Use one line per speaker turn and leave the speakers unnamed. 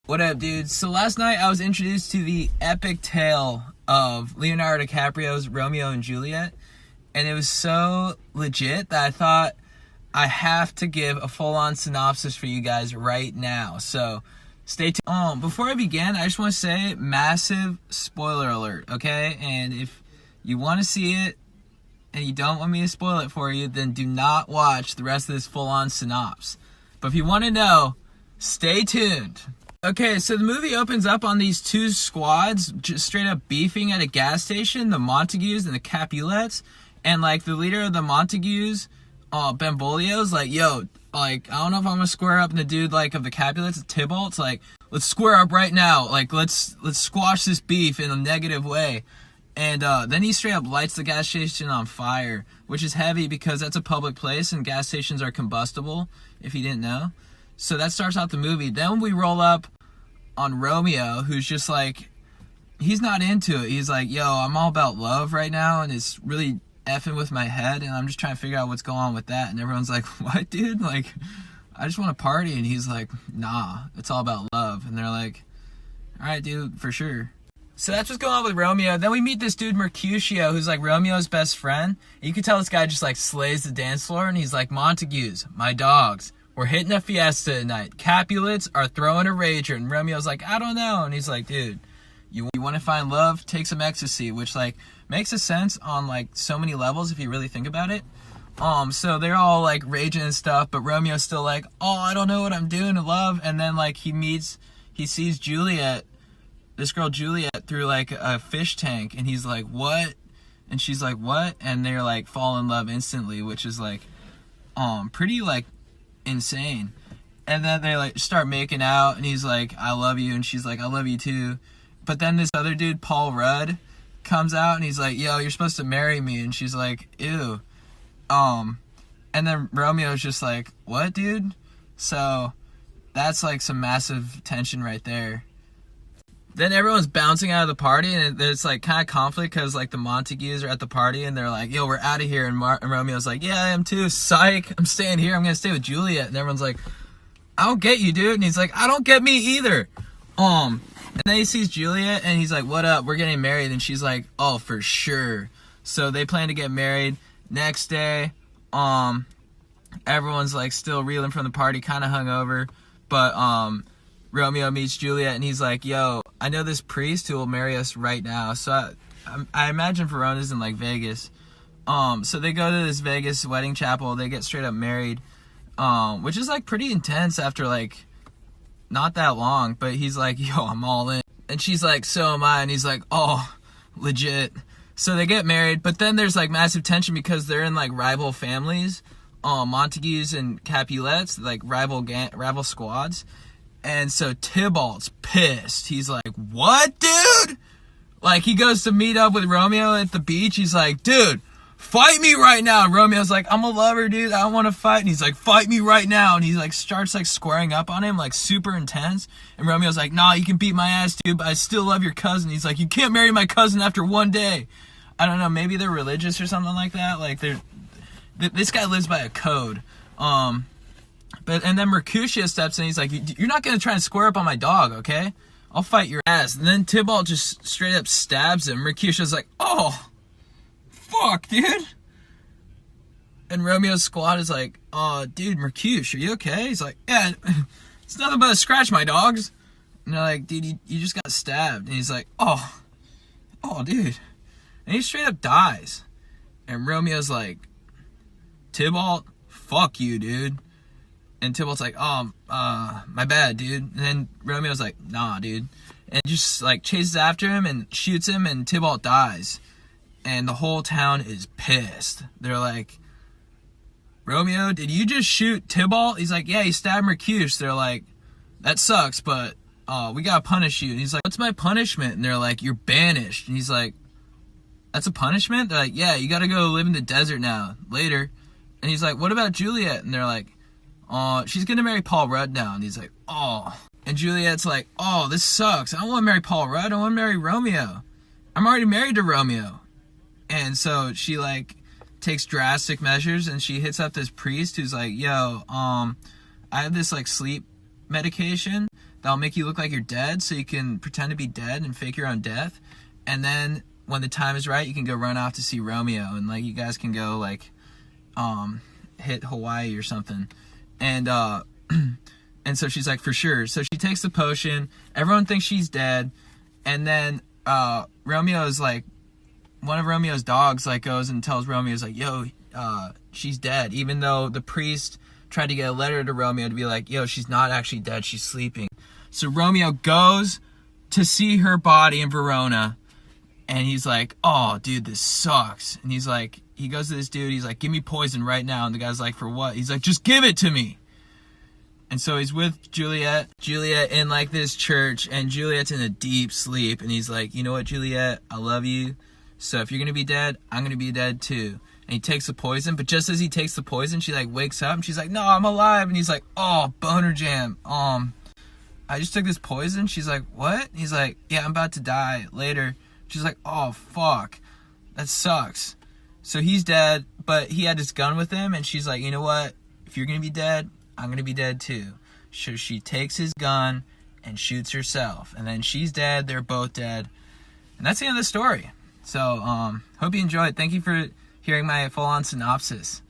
What up, dude? So last night I was introduced to the epic tale of Leonardo DiCaprio's Romeo and Juliet, and it was so legit that I thought I have to give a full-on synopsis for you guys right now. So stay tuned. Before I begin, I just want to say massive spoiler alert, okay? And if you want to see it and you don't want me to spoil it for you, then do not watch the rest of this full-on synopsis. But if you want to know, stay tuned. Okay, so the movie opens up on these two squads just straight up beefing at a gas station, the Montagues and the Capulets. And, like, the leader of the Montagues, Benvolio's like, yo, like, I don't know if I'm gonna square up. And the dude, like, of the Capulets, Tybalt's like, let's square up right now. Like, let's squash this beef in a negative way. And then he straight up lights the gas station on fire, which is heavy because that's a public place and gas stations are combustible, if you didn't know. So that starts out the movie. Then we roll up on Romeo, who's just like, he's not into it. He's like, yo, I'm all about love right now, and it's really effing with my head, and I'm just trying to figure out what's going on with that. And everyone's like, what, dude? Like, I just want to party. And he's like, nah, it's all about love. And they're like, all right, dude, for sure. So that's what's going on with Romeo. Then we meet this dude, Mercutio, who's like Romeo's best friend. And you can tell this guy just like slays the dance floor, and he's like, Montagues, my dogs, we're hitting a fiesta tonight. Capulets are throwing a rager. And Romeo's like, I don't know. And he's like, dude, you want to find love? Take some ecstasy, which like makes a sense on like so many levels if you really think about it. So they're all like raging and stuff, but Romeo's still like, oh, I don't know what I'm doing to love. And then like he sees Juliet, this girl Juliet, through like a fish tank, and he's like, what? And she's like, what? And they're like fall in love instantly, which is like pretty like insane. And then they like start making out, and he's like, I love you, and she's like, I love you too. But then this other dude, Paul Rudd, comes out, and he's like, yo, you're supposed to marry me. And she's like, ew. And then Romeo's just like, what, dude? So that's like some massive tension right there. Then everyone's bouncing out of the party, and there's like kind of conflict because like the Montagues are at the party, and they're like, yo, we're out of here. And Romeo's like, yeah, I am too. Psych. I'm staying here. I'm going to stay with Juliet. And everyone's like, I don't get you, dude. And he's like, I don't get me either. And then he sees Juliet, and he's like, what up? We're getting married. And she's like, oh, for sure. So they plan to get married. Next day, everyone's like still reeling from the party, kind of hungover. But Romeo meets Juliet, and he's like, yo, I know this priest who will marry us right now. So I imagine Verona's in like Vegas. So they go to this Vegas wedding chapel. They get straight up married, which is like pretty intense after like not that long. But he's like, yo, I'm all in. And she's like, so am I. And he's like, oh, legit. So they get married. But then there's like massive tension because they're in like rival families, Montagues and Capulets, like rival squads. And so Tybalt's pissed. He's like, what, dude? Like, he goes to meet up with Romeo at the beach. He's like, dude, fight me right now. And Romeo's like, I'm a lover, dude. I don't want to fight. And he's like, fight me right now. And he like starts like squaring up on him, like super intense. And Romeo's like, nah, you can beat my ass, dude, but I still love your cousin. He's like, you can't marry my cousin after one day. I don't know. Maybe they're religious or something like that. Like, this guy lives by a code. And then Mercutio steps in. He's like, you're not going to try and square up on my dog, okay? I'll fight your ass. And then Tybalt just straight up stabs him. Mercutio's like, oh, fuck, dude. And Romeo's squad is like, oh, dude, Mercutio, are you okay? He's like, yeah, it's nothing but a scratch, my dogs. And they're like, dude, you just got stabbed. And he's like, oh, dude. And he straight up dies. And Romeo's like, Tybalt, fuck you, dude. And Tybalt's like, oh, my bad, dude. And then Romeo's like, nah, dude. And just, like, chases after him and shoots him, and Tybalt dies. And the whole town is pissed. They're like, Romeo, did you just shoot Tybalt? He's like, yeah, he stabbed Mercutio. They're like, that sucks, but we gotta punish you. And he's like, what's my punishment? And they're like, you're banished. And he's like, that's a punishment? They're like, yeah, you gotta go live in the desert now. Later. And he's like, what about Juliet? And they're like, she's gonna marry Paul Rudd now. And he's like, oh. And Juliet's like, oh, this sucks. I don't want to marry Paul Rudd. I want to marry Romeo. I'm already married to Romeo. And so she like takes drastic measures, and she hits up this priest who's like, yo, I have this like sleep medication that'll make you look like you're dead, so you can pretend to be dead and fake your own death. And then when the time is right, you can go run off to see Romeo, and like you guys can go like hit Hawaii or something. And and so she's like, for sure. So she takes the potion. Everyone thinks she's dead. And then Romeo's like, one of Romeo's dogs like goes and tells Romeo's like, yo, she's dead. Even though the priest tried to get a letter to Romeo to be like, yo, she's not actually dead, she's sleeping. So Romeo goes to see her body in Verona, and he's like, oh, dude, this sucks. And he's like, he goes to this dude, he's like, give me poison right now. And the guy's like, for what? He's like, just give it to me. And so he's with Juliet in like this church, and Juliet's in a deep sleep. And he's like, you know what, Juliet, I love you. So if you're going to be dead, I'm going to be dead too. And he takes the poison, but just as he takes the poison, she like wakes up and she's like, no, I'm alive. And he's like, oh, boner jam. I just took this poison. She's like, what? And he's like, yeah, I'm about to die later. She's like, oh, fuck. That sucks. So he's dead, but he had his gun with him, and she's like, you know what? If you're going to be dead, I'm going to be dead too. So she takes his gun and shoots herself. And then she's dead. They're both dead. And that's the end of the story. So, hope you enjoyed. Thank you for hearing my full-on synopsis.